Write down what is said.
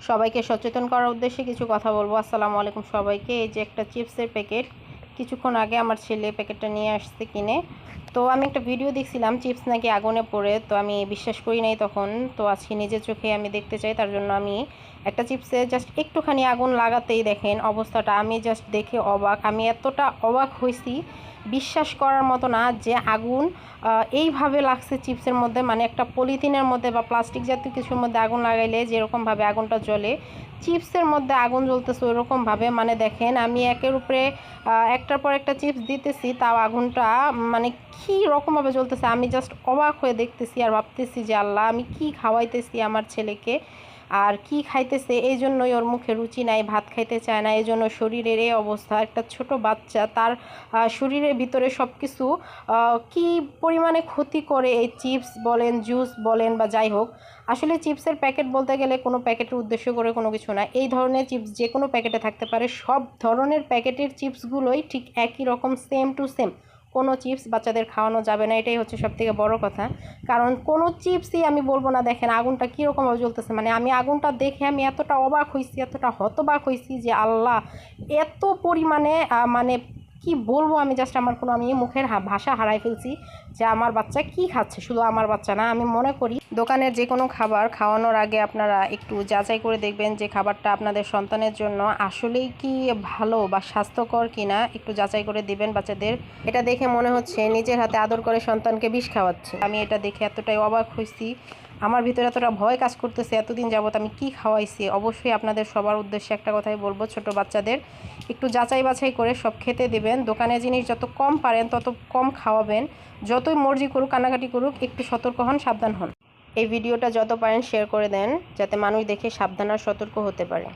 সবাইকে সচেতন করার উদ্দেশ্যে কিছু কথা বলবো। আসসালামু আলাইকুম সবাইকে। এই যে একটা চিপসের প্যাকেট, কিছুক্ষণ আগে আমার ছেলে প্যাকেটটা নিয়ে আসছে কিনে। তো আমি একটা ভিডিও দেখছিলাম চিপস নাকি আগুনে পড়ে, তো আমি বিশ্বাস করি নাই তখন। তো আজকে নিজের চোখে আমি দেখতে চাই, তার জন্য আমি একটা চিপসে জাস্ট একটুখানি আগুন লাগাতেই দেখেন অবস্থাটা, আমি জাস্ট দেখে অবাক। আমি এতটা অবাক হয়েছি, বিশ্বাস করার মতো না যে আগুন এইভাবে লাগছে চিপসের মধ্যে। মানে একটা পলিথিনের মধ্যে বা প্লাস্টিক জাতীয় কিছুর মধ্যে আগুন লাগাইলে যেরকমভাবে আগুনটা জ্বলে, চিপসের মধ্যে আগুন জ্বলতেছে ওইরকমভাবে। মানে দেখেন, আমি একের উপরে একটার পর একটা চিপস দিতেছি, তাও আগুনটা মানে কী রকমভাবে জ্বলতেছে। আমি জাস্ট অবাক হয়ে দেখতেছি আর ভাবতেছি যে আল্লাহ, আমি কি খাওয়াইতেছি আমার ছেলেকে, আর কি খাইতেছে। এই জন্যই ওর মুখে রুচি নাই, ভাত খাইতে চায় না, এই জন্য শরীরের এই অবস্থা। একটা ছোট বাচ্চা, তার শরীরের ভিতরে সব কিছু কী পরিমাণে ক্ষতি করে এই চিপস বলেন, জুস বলেন বা যাই হোক। আসলে চিপসের প্যাকেট বলতে গেলে কোনো প্যাকেটের উদ্দেশ্য করে কোনো কিছু না। এই ধরনের চিপস যে কোনো প্যাকেটে থাকতে পারে। সব ধরনের প্যাকেটের চিপসগুলোই ঠিক একই রকম, সেম টু সেম। কোনো চিপস বাচ্চাদের খাওয়ানো যাবে না, এটাই হচ্ছে সবথেকে বড় কথা। কারণ কোনো চিপসই আমি বলবো না, দেখেন আগুনটা কীরকমভাবে জ্বলতেছে। মানে আমি আগুনটা দেখে আমি এতটা অবাক হয়েছি, এতটা হতবাক হয়েছি যে আল্লাহ, এত পরিমাণে মানে কি বলবো। আমি জাস্ট আমার কোনো আমি মুখের ভাষা হারাই ফেলছি যে আমার বাচ্চা কি খাচ্ছে। শুধু আমার বাচ্চা না, আমি মনে করি দোকানের যে কোনো খাবার খাওয়ানোর আগে আপনারা একটু যাচাই করে দেখবেন যে খাবারটা আপনাদের সন্তানের জন্য আসলেই কি ভালো বা স্বাস্থ্যকর কিনা, একটু যাচাই করে দিবেন বাচ্চাদের। এটা দেখে মনে হচ্ছে নিজের হাতে আদর করে সন্তানকে বিষ খাওয়াচ্ছে। আমি এটা দেখে এতটাই অবাক হয়েছি, আমার ভিতরে এতটা ভয় কাজ করতেছে এতদিন যাবত আমি কি খাওয়াইছি। অবশ্যই আপনাদের সবার উদ্দেশ্যে একটা কথাই বলবো, ছোট বাচ্চাদের একটু যাচাই বাছাই করে সব খেতে দেবেন। দোকানের জিনিস যত কম পারেন তত কম খাওয়াবেন। যতই মর্জি করুক, কান্নাকাটি করুক, একটু সতর্ক হন, সাবধান হন। এই ভিডিওটা যত পারেন শেয়ার করে দেন, যাতে মানুষ দেখে সাবধান আর সতর্ক হতে পারে।